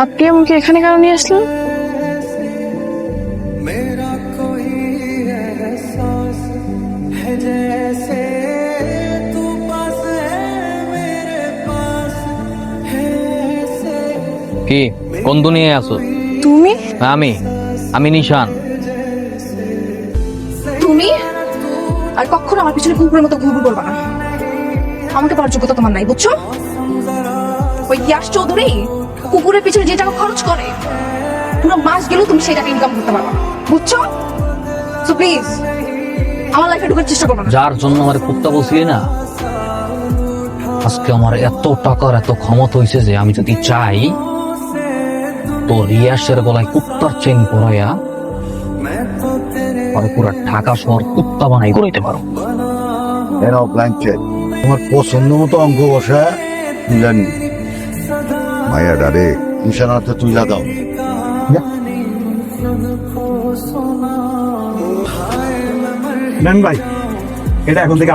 আপনি আমাকে এখানে কেন নিয়ে আসলেন? কি কোন দুনিয়ায় আছো? তুমি আমি আমি নিশান। তুমি আর কখনো আমার পিছনে কুকুরের মতো ঘুরঘুর করবা না। আমাকে পাওয়ার যোগ্যতা তোমার নাই, বুঝছো? ওই ইয়াশ চৌধুরী কুকুরের পিছনে যে টাকা খরচ করে পুরো মাস গেলেও তুমি সেই টাকা ইনকাম করতে পারবা না, বুঝছো? সো প্লিজ আমার লাইফে ঢোকার চেষ্টা করবে না। যার জন্য আমার কুত্তা বসিয়ে না, আজকে আমার এত টাকার এত ক্ষমতা হয়েছে যে আমি যদি চাই তো রিয়াসের গলায় কুত্তার চেন পরাইয়া আর পুরো ঢাকা শহর কুত্তা বানাই করাইতে পারো। এরাও ব্ল্যাঙ্কেট তোমার পছন্দ মতো অঙ্ক বসা জানি মায়া ডারে নিশানাতে তুইলা দাও। নেন ভাই, এটা এখন থেকে